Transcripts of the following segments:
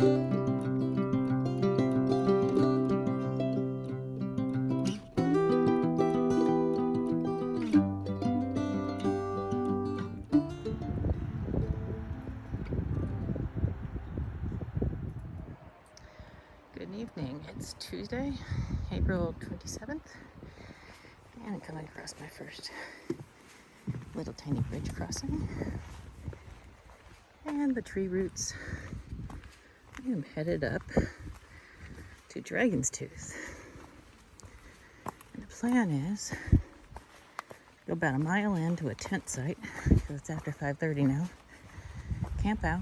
Good evening. It's Tuesday, April 27th, and I'm coming across my first little tiny bridge crossing. And the tree roots. I am headed up to Dragon's Tooth. And the plan is go about a mile into a tent site, because it's after 5:30 now. Camp out.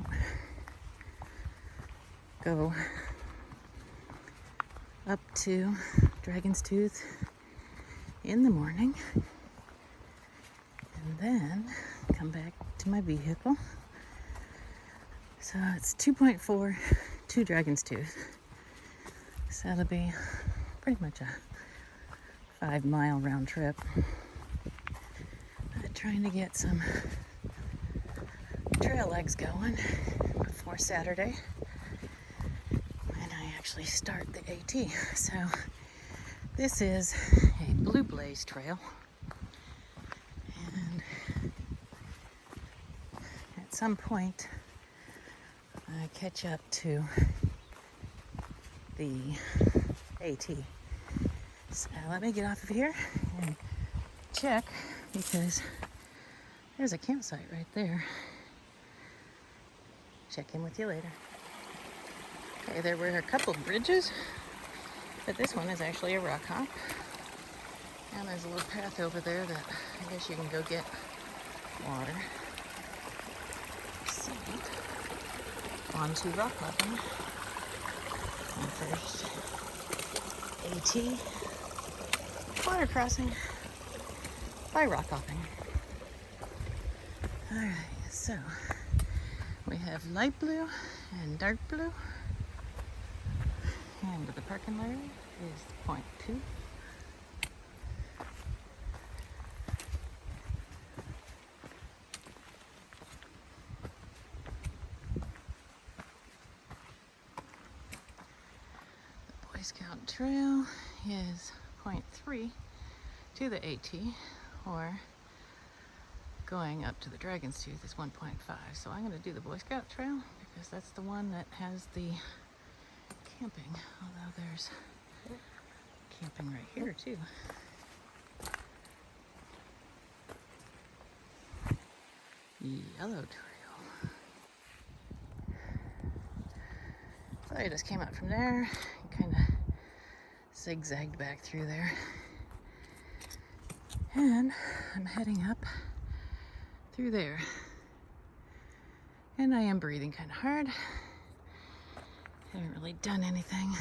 Go up to Dragon's Tooth in the morning, and then come back to my vehicle. So it's 2.4 to Dragon's Tooth. So that'll be pretty much a 5-mile round trip. Trying to get some trail legs going before Saturday. Actually start the AT. So this is a Blue Blaze trail, and at some point I catch up to the AT. So let me get off of here and check, because there's a campsite right there. Check in with you later. Okay, there were a couple of bridges, but this one is actually a rock hop. And there's a little path over there that I guess you can go get water. So, on to rock hopping. My first AT water crossing by rock hopping. Alright, so we have light blue and dark blue. And the parking lot is 0.2. The Boy Scout Trail is 0.3 to the AT, or going up to the Dragon's Tooth is 1.5. So I'm going to do the Boy Scout Trail because that's the one that has the camping, although there's camping right here too. Yellow Trail. So I just came out from there and kind of zigzagged back through there. And I'm heading up through there. And I am breathing kind of hard. Haven't really done anything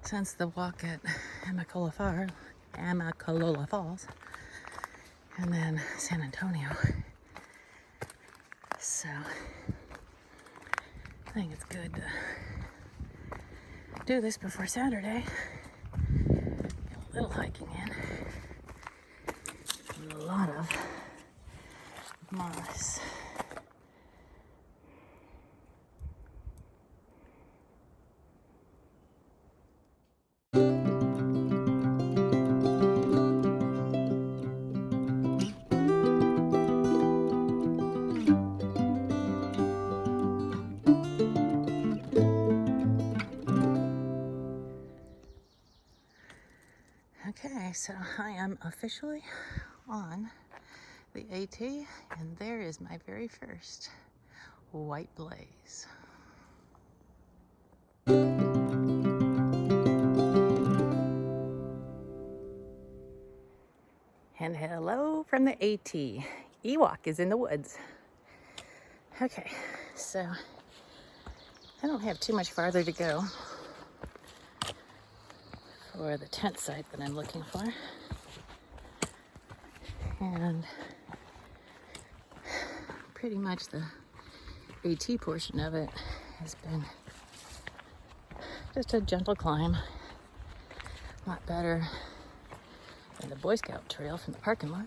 since the walk at Amicalola Falls, and then San Antonio. So I think it's good to do this before Saturday. Get a little hiking in. A lot of moss. Okay, so I am officially on the AT, and there is my very first white blaze. And hello from the AT. Ewok is in the woods. Okay, so I don't have too much farther to go for the tent site that I'm looking for. And pretty much the AT portion of it has been just a gentle climb. A lot better than the Boy Scout trail from the parking lot.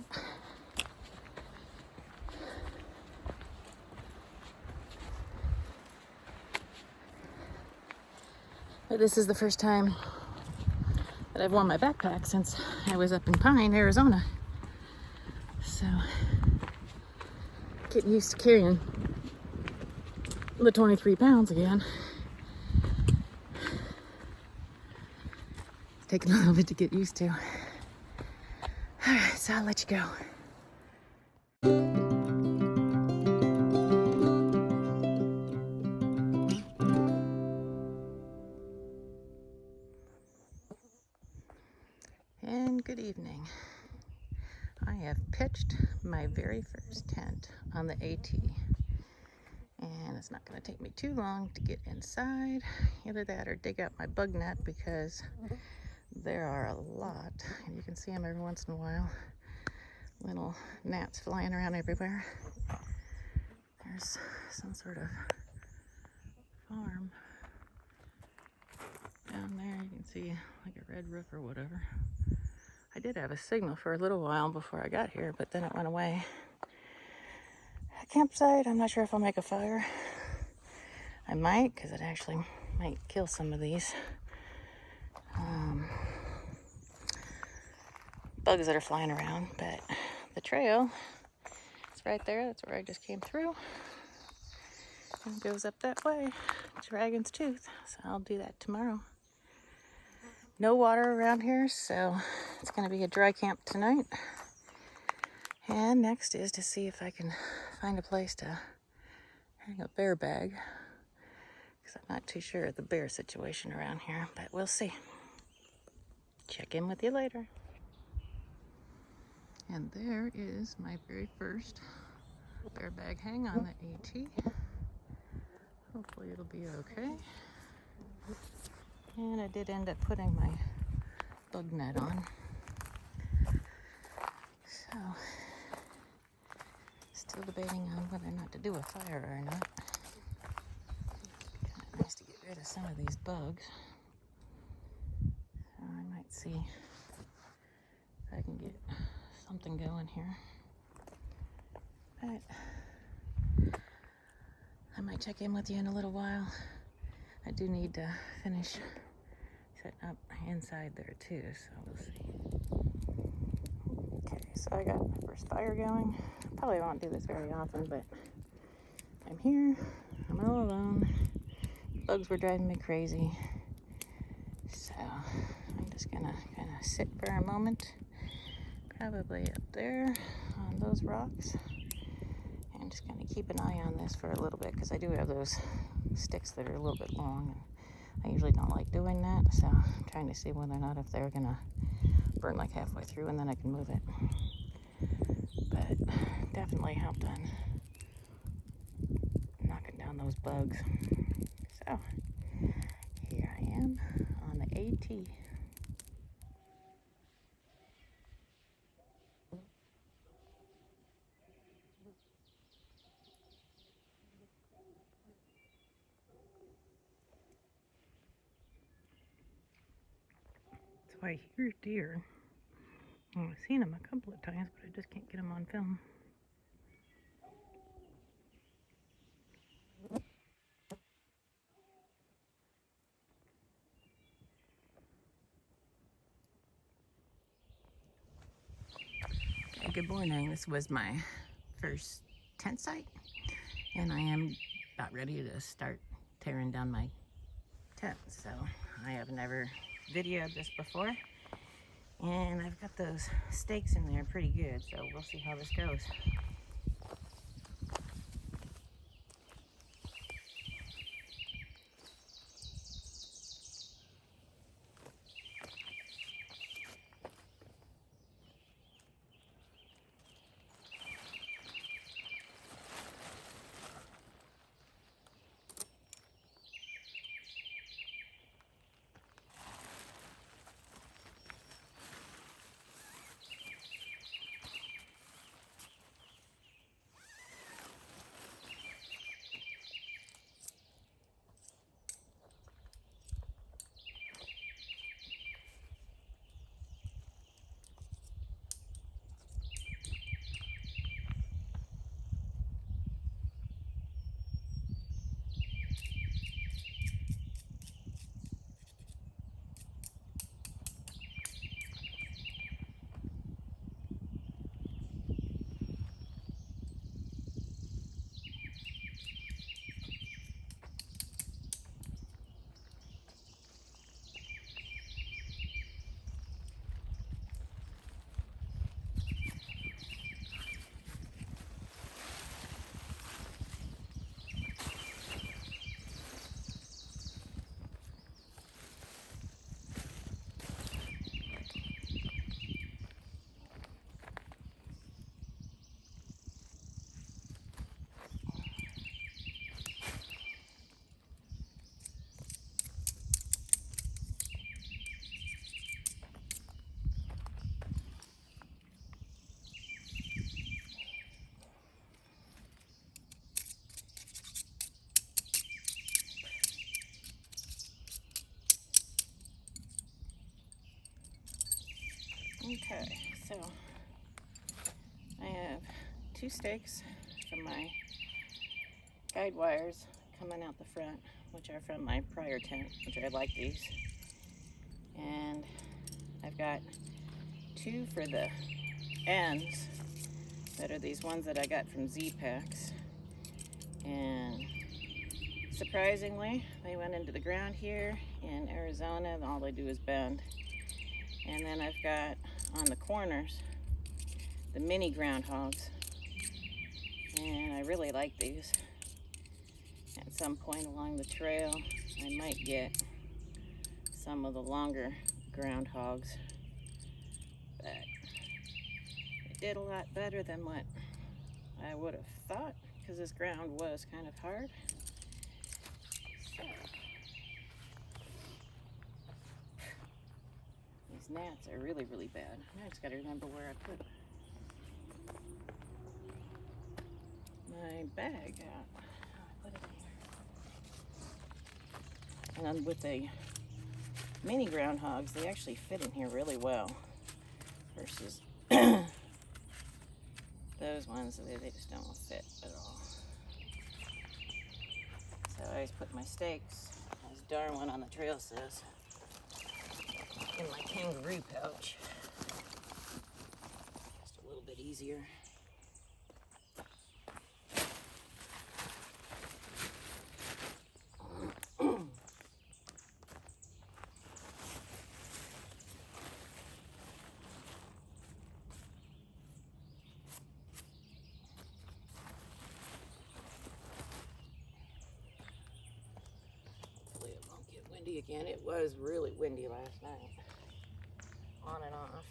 But this is the first time that I've worn my backpack since I was up in Pine, Arizona. So, getting used to carrying the 23 pounds again. It's taken a little bit to get used to. All right, so I'll let you go. And good evening. I have pitched my very first tent on the AT. And it's not going to take me too long to get inside. Either that or dig out my bug net, because there are a lot, and you can see them every once in a while. Little gnats flying around everywhere. There's some sort of farm down there. You can see like a red roof or whatever. I did have a signal for a little while before I got here, but then it went away. A campsite, I'm not sure if I'll make a fire. I might, because it actually might kill some of these bugs that are flying around. But the trail is right there. That's where I just came through. And it goes up that way, Dragon's Tooth. So I'll do that tomorrow. No water around here, so it's going to be a dry camp tonight. And next is to see if I can find a place to hang a bear bag, because I'm not too sure of the bear situation around here, but we'll see. Check in with you later. And there is my very first bear bag hang on the AT. Hopefully it'll be okay. And I did end up putting my bug net on. So, still debating on whether or not to do a fire or not. Kind of nice to get rid of some of these bugs. So I might see if I can get something going here. But I might check in with you in a little while. I do need to finish setting up inside there too, so we'll see. Okay, so I got my first fire going. Probably won't do this very often, but I'm here. I'm all alone. Bugs were driving me crazy. So I'm just gonna kind of sit for a moment, probably up there on those rocks. I'm just gonna keep an eye on this for a little bit, because I do have those sticks that are a little bit long. I usually don't like doing that, so I'm trying to see whether or not if they're gonna burn like halfway through, and then I can move it. But definitely helped on knocking down those bugs. So here I am on the AT. So I hear deer. I've seen them a couple of times, but I just can't get them on film. Okay, good morning. This was my first tent site, and I am about ready to start tearing down my tent. So I have never videoed this before, and I've got those stakes in there pretty good, so we'll see how this goes. Okay, so I have 2 stakes from my guide wires coming out the front, which are from my prior tent, which I like these. And I've got 2 for the ends that are these ones that I got from Z-Packs. And surprisingly, they went into the ground here in Arizona, and all they do is bend. And then I've got on the corners the mini groundhogs, and I really like these. At some point along the trail, I might get some of the longer groundhogs, but it did a lot better than what I would have thought, because this ground was kind of hard. So these gnats are really, really bad. I just got to remember where I put my bag at. Oh, I put it in here. And with the mini groundhogs, they actually fit in here really well versus those ones, they just don't fit at all. So I always put my stakes, as Darwin on the trail says, in my kangaroo pouch. Just a little bit easier. Hopefully it won't get windy again. It was really windy last night, on and off.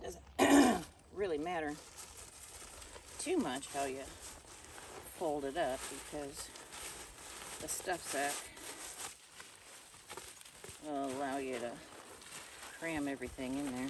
Doesn't really matter too much how you fold it up, because the stuff sack will allow you to cram everything in there.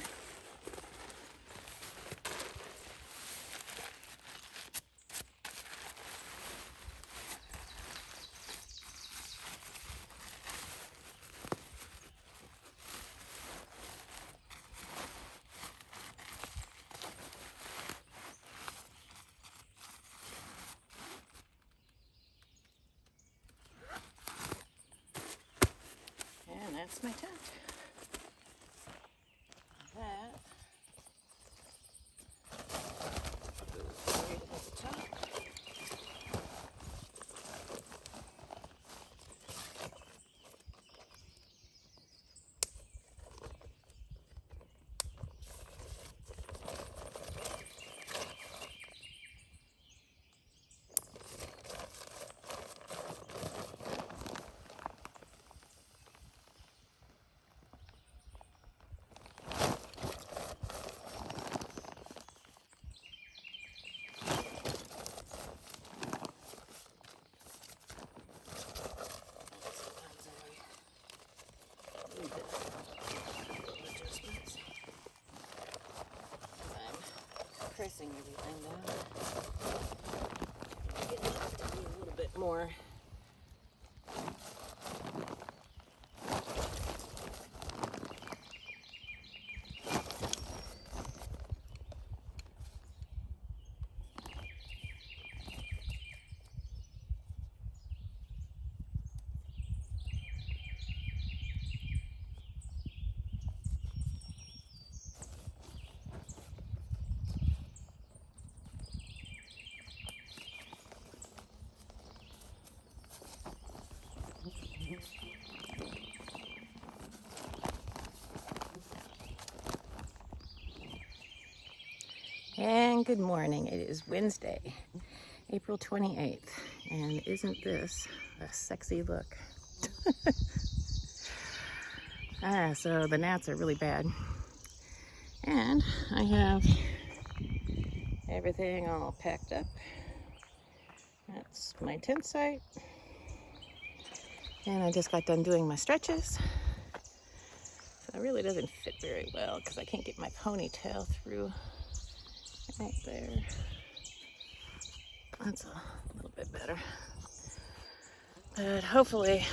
And that's my tent. That goes right at the top. Pressing everything down. Get it to be a little bit more And good morning. It is Wednesday, April 28th. And isn't this a sexy look? So the gnats are really bad. And I have everything all packed up. That's my tent site. And I just got done doing my stretches. So it really doesn't fit very well because I can't get my ponytail through right there. That's a little bit better. But hopefully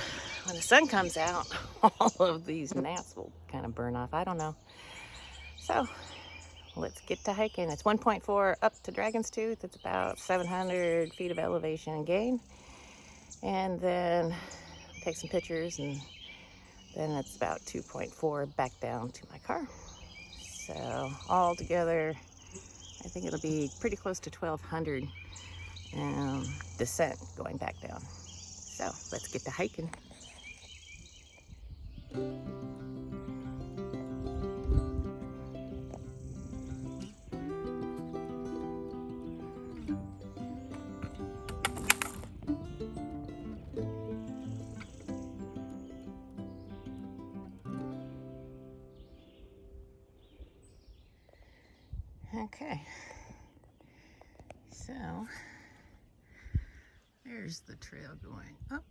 when the sun comes out, all of these gnats will kind of burn off. I don't know. So let's get to hiking. It's 1.4 up to Dragon's Tooth. It's about 700 feet of elevation gain. And then take some pictures, and then it's about 2.4 back down to my car. So all together, I think it'll be pretty close to 1,200 descent going back down. So let's get to hiking. Okay, so there's the trail going up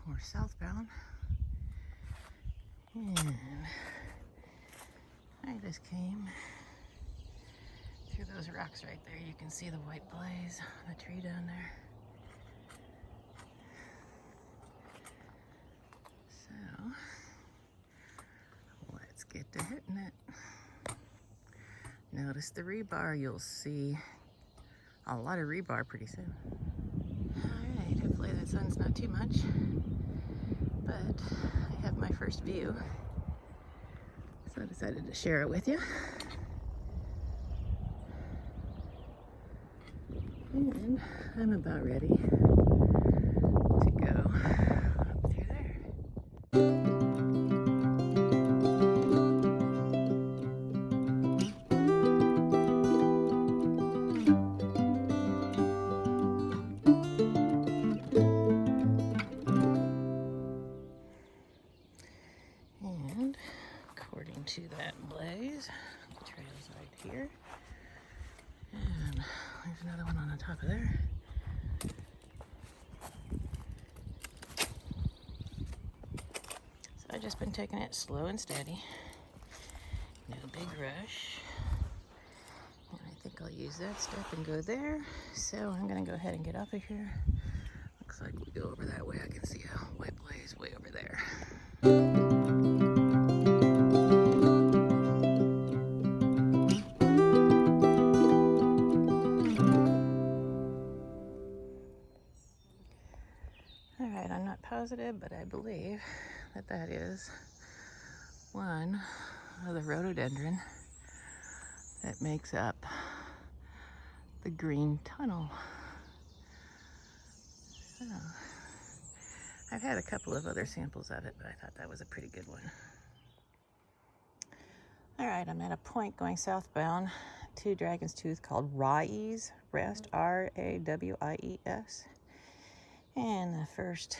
or southbound. And I just came through those rocks right there. You can see the white blaze on the tree down there. So let's get to hitting it. Notice the rebar. You'll see a lot of rebar pretty soon. Alright, hopefully that sun's not too much, but I have my first view, so I decided to share it with you. And I'm about ready to go up through there. And according to that blaze, the trail's right here. And there's another one on the top of there. So I've just been taking it slow and steady. No big rush. And I think I'll use that step and go there. So I'm gonna go ahead and get off of here. Looks like we go over that way. I can see a white blaze way over there. Alright, I'm not positive, but I believe that that is one of the rhododendron that makes up the green tunnel. So, I've had a couple of other samples of it, but I thought that was a pretty good one. Alright, I'm at a point going southbound to Dragon's Tooth called Rawies Rest, R-A-W-I-E-S. And the first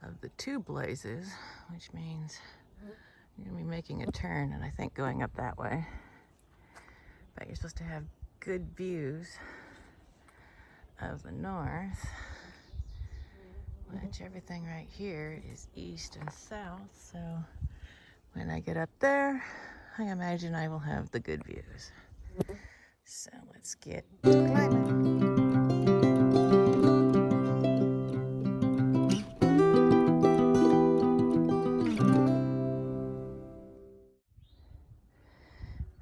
of the two blazes, which means you're going to be making a turn, and I think going up that way. But you're supposed to have good views of the north, which everything right here is east and south. So when I get up there, I imagine I will have the good views. So let's get to climbing.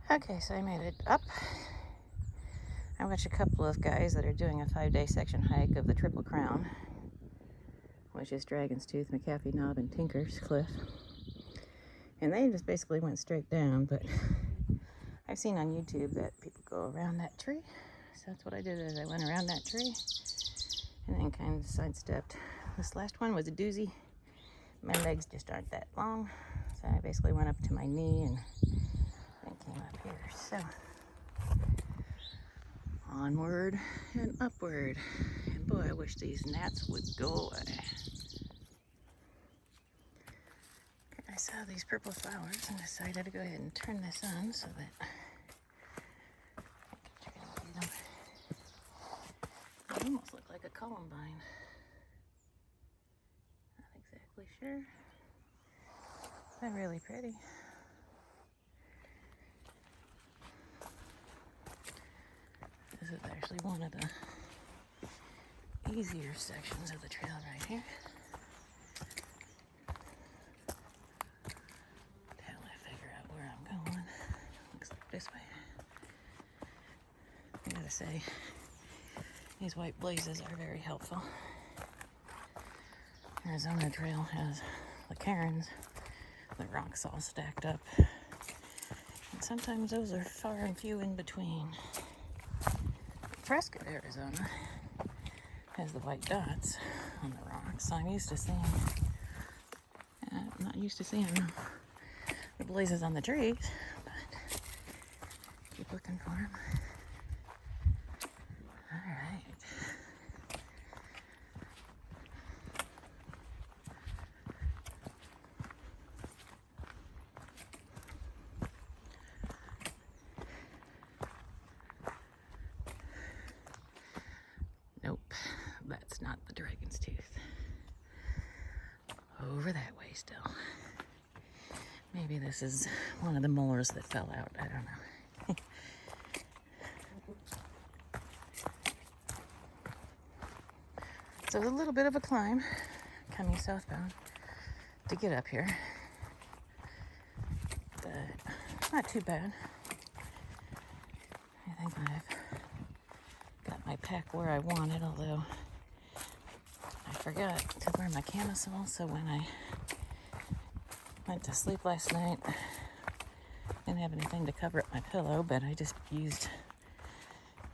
Okay, so I made it up. I watched a couple of guys that are doing a 5-day section hike of the Triple Crown, which is Dragon's Tooth, McAfee Knob, and Tinker's Cliff. And they just basically went straight down, but I've seen on YouTube that people go around that tree. So that's what I did, is I went around that tree and then kind of sidestepped. This last one was a doozy. My legs just aren't that long, so I basically went up to my knee and then came up here. So Onward and upward. And boy, I wish these gnats would go away. Okay, I saw these purple flowers and decided to go ahead and turn this on so that I can see them. They almost look like a columbine. Not exactly sure. They're really pretty. This is actually one of the easier sections of the trail right here. Until I figure out where I'm going. Looks like this way. I gotta say, these white blazes are very helpful. Arizona Trail has the cairns, the rocks all stacked up. And sometimes those are far and few in between. Prescott, Arizona has the white dots on the rocks. So I'm not used to seeing the blazes on the trees, but keep looking for them. All right. Nope, that's not the dragon's tooth. Over that way still. Maybe this is one of the molars that fell out. I don't know. So it's a little bit of a climb coming southbound to get up here, but not too bad. I think I've got my pack where I want it, although I forgot to wear my camisole, so when I went to sleep last night, I didn't have anything to cover up my pillow, but I just used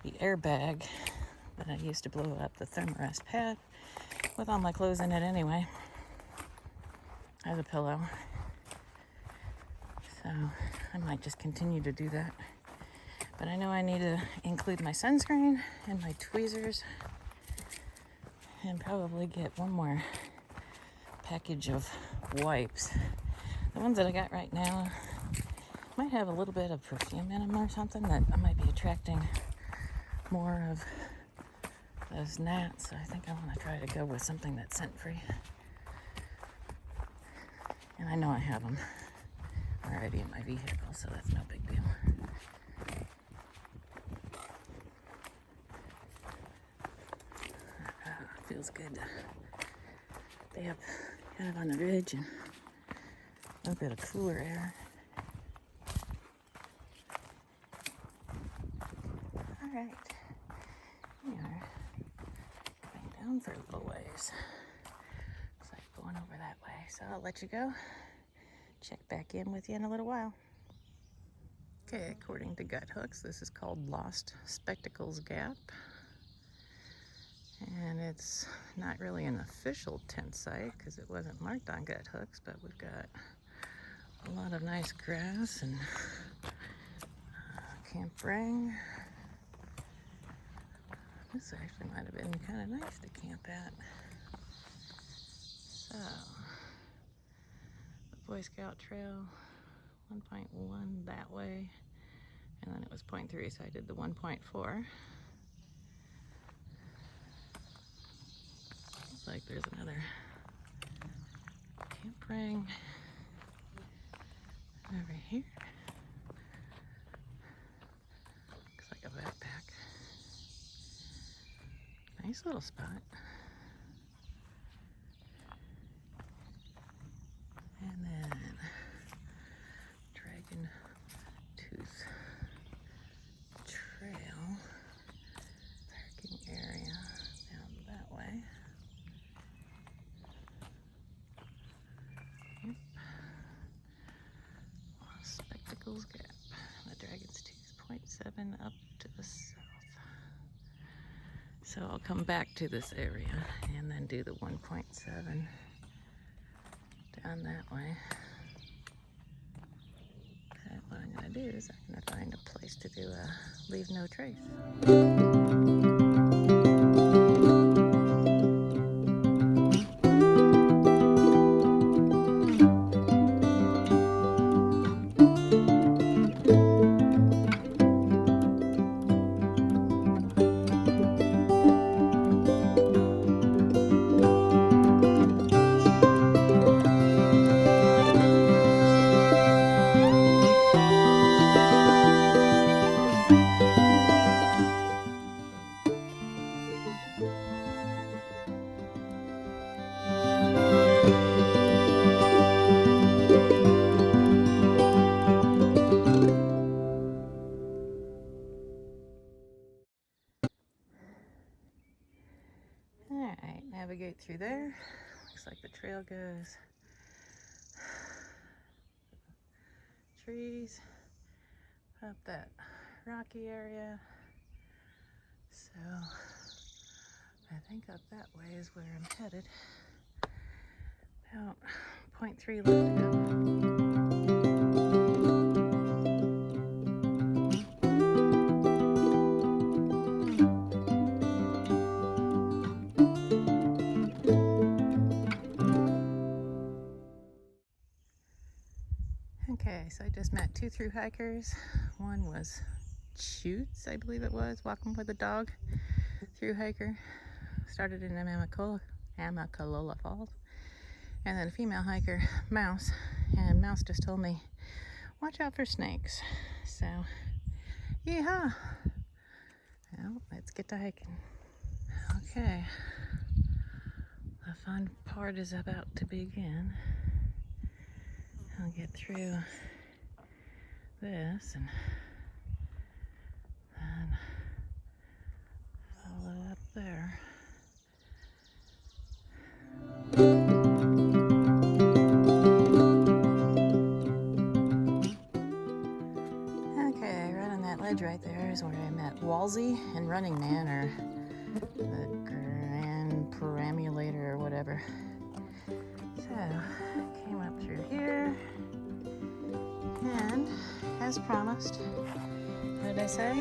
the airbag that I used to blow up the thermarest pad with all my clothes in it anyway as a pillow. So I might just continue to do that. But I know I need to include my sunscreen and my tweezers and probably get one more package of wipes. The ones that I got right now might have a little bit of perfume in them or something that might be attracting more of those gnats. So I think I want to try to go with something that's scent-free. And I know I have them already in my vehicle, so that's no big deal. Feels good to stay up kind of on the ridge and a little bit of cooler air. All right, we are going down for a little ways. Looks like going over that way, so I'll let you go. Check back in with you in a little while. Okay, according to Gut Hooks, this is called Lost Spectacles Gap. And it's not really an official tent site because it wasn't marked on Gut Hooks, but we've got a lot of nice grass and camping. This actually might have been kind of nice to camp at. So, the Boy Scout Trail, 1.1 that way, and then it was 0.3, so I did the 1.4. Looks like there's another camp ring over here. Looks like a backpack. Nice little spot. And then Dragon Tooth Trail parking area down that way. Yep. Lost Spectacles Gap. The Dragon's Tooth 0.7 up to the south. So I'll come back to this area and then do the 1.7 down that way. That one I'm gonna do is I'm gonna find a place to do a leave no trace. Alright, navigate through there. Looks like the trail goes trees up that rocky area. So I think up that way is where I'm headed. About 0.3 left to go. Okay, so I just met 2 through hikers. One was Shoots, I believe it was, walking with a dog through hiker. Started in Amicalola Falls. And then a female hiker, Mouse. And Mouse just told me, watch out for snakes. So, yeehaw! Well, let's get to hiking. Okay, the fun part is about to begin. I'll get through this and then follow up there. Okay, right on that ledge right there is where I met Walsey and Running Man, or the Grand Perambulator or whatever. So, came up through here, and as promised, what did I say?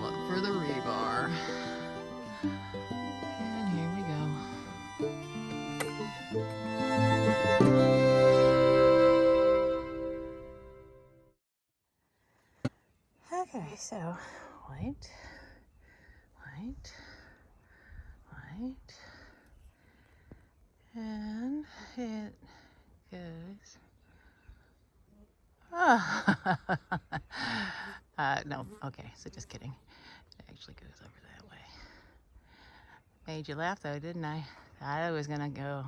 Look for the rebar. And here we go. Okay, so white, white, white, and it goes. Oh. No, okay, so just kidding. It actually goes over that way. Made you laugh though, didn't I? I was gonna go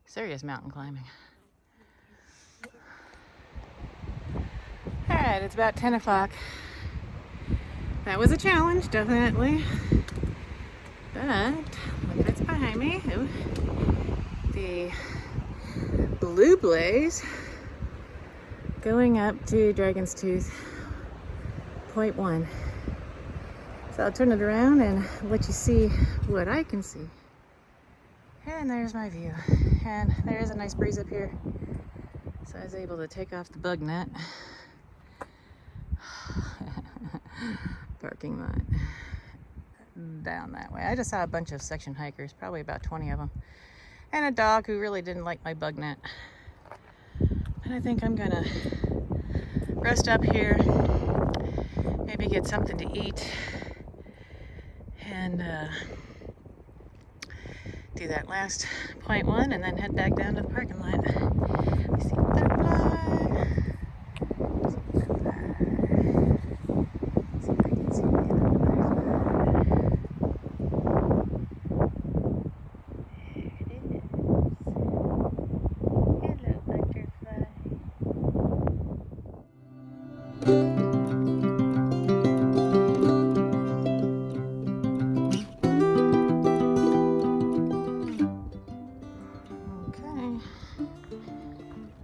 serious mountain climbing. All right, it's about 10 o'clock. That was a challenge, definitely. But look what's behind me. Ooh, the Blue Blaze going up to Dragon's Tooth, 0.1. So I'll turn it around and let you see what I can see. And there's my view. And there is a nice breeze up here. So I was able to take off the bug net. Parking lot down that way. I just saw a bunch of section hikers, probably about 20 of them, and a dog who really didn't like my bug net. And I think I'm gonna rest up here, maybe get something to eat, and do that last 0.1 and then head back down to the parking lot. I see a butterfly.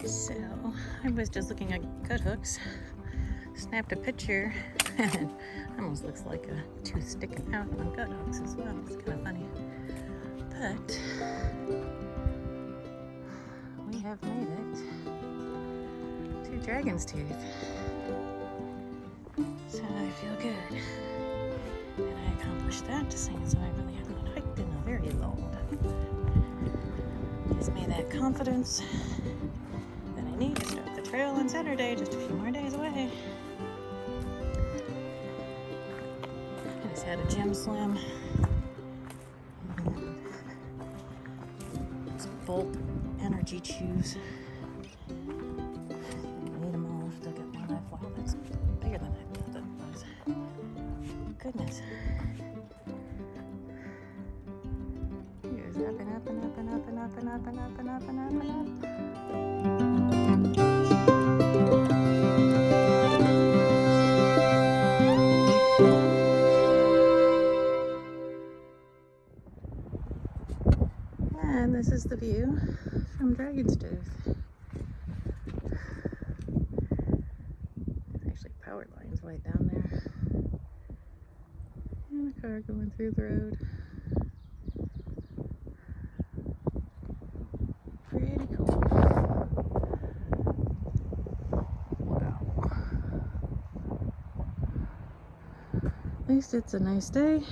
So I was just looking at gut hooks, snapped a picture, and almost looks like a tooth sticking out on gut hooks as well. It's kind of funny. But we have made it to through Dragon's Tooth. So I feel good. And I accomplished that just saying, so I really have not hiked in a very long time. Gives me that confidence that I need to start the trail on Saturday, just a few more days away. I just had a gym slam. Some Bolt energy chews. Need them all. Still got one left. Wow, that's bigger than I thought that was. Goodness. Here's up and up and up and up and up and up and up and up and up and up. And this is the view from Dragon's Tooth. There's actually power lines right down there. And a car going through the road. Pretty cool. Wow. At least it's a nice day.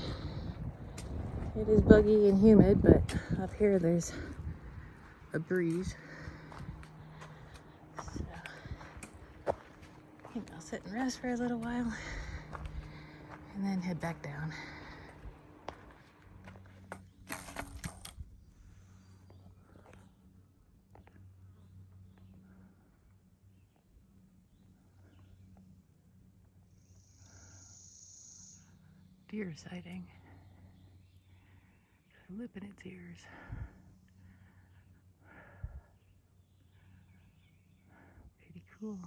It is buggy and humid, but up here there's a breeze. So I think I'll sit and rest for a little while and then head back down. Deer sighting. Lip in its ears. Pretty cool.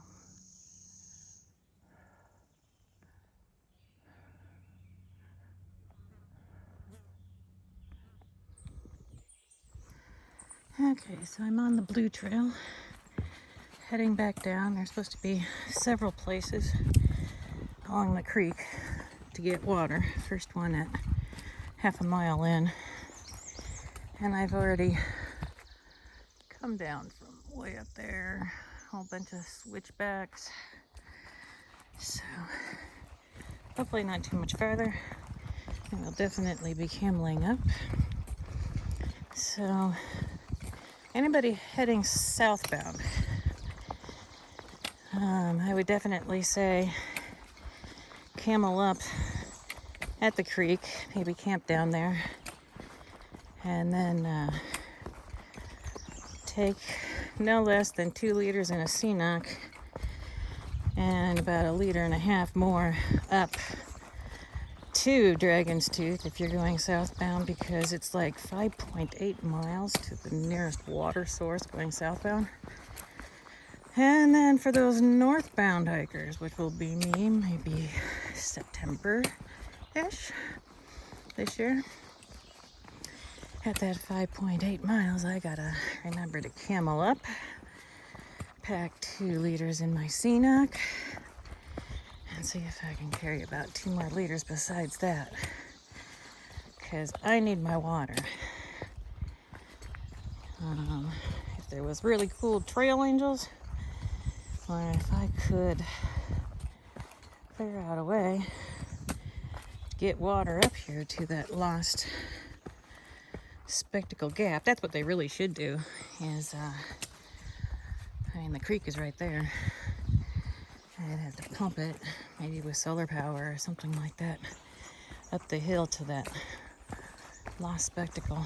Okay, so I'm on the Blue Trail, heading back down. There's supposed to be several places along the creek to get water. First one at half a mile in. And I've already come down from way up there, a whole bunch of switchbacks. So hopefully not too much farther. And we'll definitely be cameling up. So anybody heading southbound, I would definitely say camel up at the creek, maybe camp down there, and then take no less than 2 liters in a CNOC and about 1.5 liters more up to Dragon's Tooth if you're going southbound, because it's like 5.8 miles to the nearest water source going southbound. And then for those northbound hikers, which will be me, maybe September-ish this year, at that 5.8 miles, I gotta remember to camel up, pack 2 liters in my CNOC, and see if I can carry about 2 more liters besides that, because I need my water. If there was really cool trail angels, or if I could figure out a way to get water up here to that lost Spectacle Gap. That's what they really should do, is, I mean, the creek is right there. I'd have to pump it, maybe with solar power or something like that, up the hill to that lost Spectacle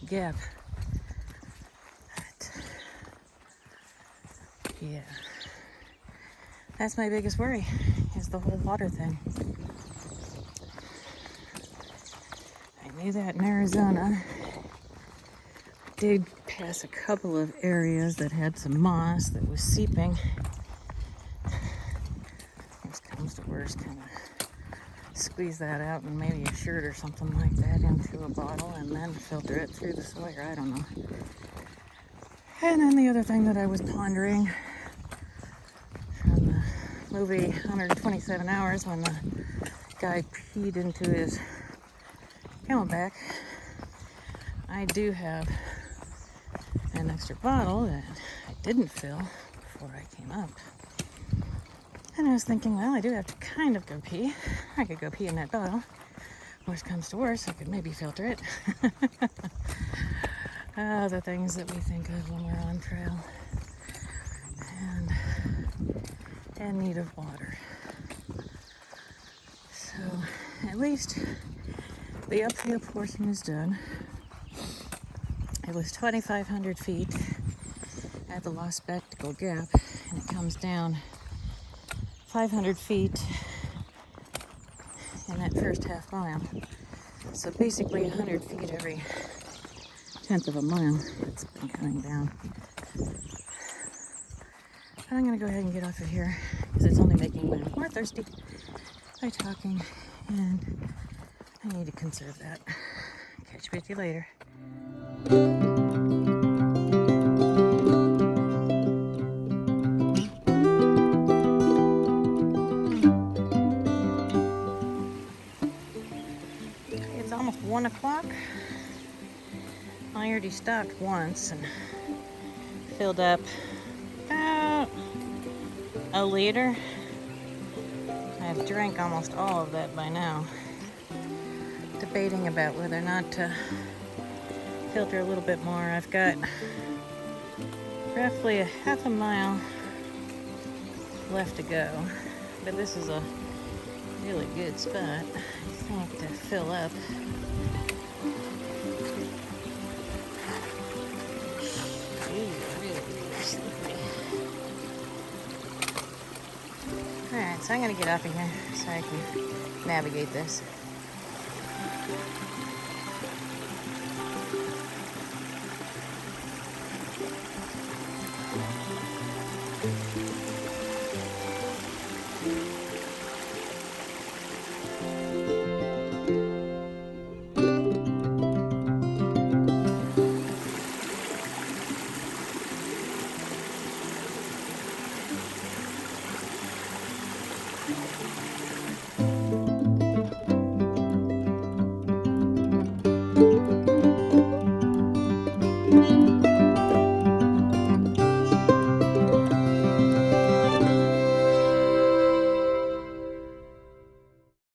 Gap. But, yeah, that's my biggest worry, is the whole water thing. I knew that in Arizona. I did pass a couple of areas that had some moss that was seeping. Worst comes to worst, kind of squeeze that out and maybe a shirt or something like that into a bottle and then filter it through the Sawyer. I don't know. And then the other thing that I was pondering from the movie 127 Hours, when the guy peed into his Camelback, I do have an extra bottle that I didn't fill before I came up. And I was thinking, well, I do have to kind of go pee. I could go pee in that bottle. Worst comes to worst, I could maybe filter it. The things that we think of when we're on trail and in need of water. So at least the uphill portion is done. It was 2,500 feet at the Lost Spectacle Gap, and it comes down 500 feet in that first half mile. So basically 100 feet every tenth of a mile it's been coming down. But I'm going to go ahead and get off of here because it's only making me more thirsty by talking, and I need to conserve that. Catch with you later. It's almost 1 o'clock. I already stopped once and filled up about a liter. I've drank almost all of that by now. Debating about whether or not to filter a little bit more. I've got roughly a half a mile left to go, but this is a really good spot, I think, to fill up. Alright, so I'm going to get off of here so I can navigate this.